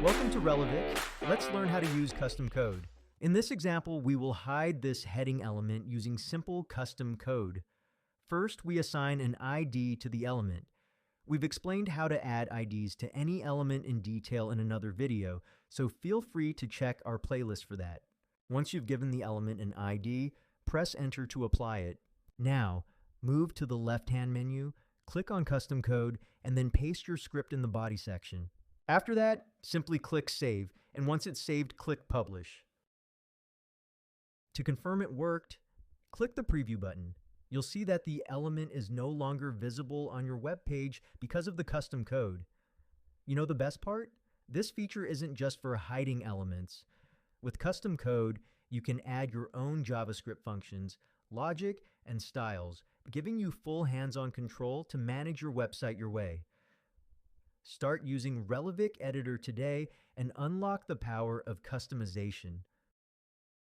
Welcome to Relevic. Let's learn how to use custom code. In this example, we will hide this heading element using simple custom code. First, we assign an ID to the element. We've explained how to add IDs to any element in detail in another video, so feel free to check our playlist for that. Once you've given the element an ID, press Enter to apply it. Now, move to the left-hand menu, click on Custom Code, and then paste your script in the body section. After that, simply click Save, and once it's saved, click Publish. To confirm it worked, click the Preview button. You'll see that the element is no longer visible on your web page because of the custom code. You know the best part? This feature isn't just for hiding elements. With custom code, you can add your own JavaScript functions, logic, and styles, giving you full hands-on control to manage your website your way. Start using Relevic Editor today and unlock the power of customization.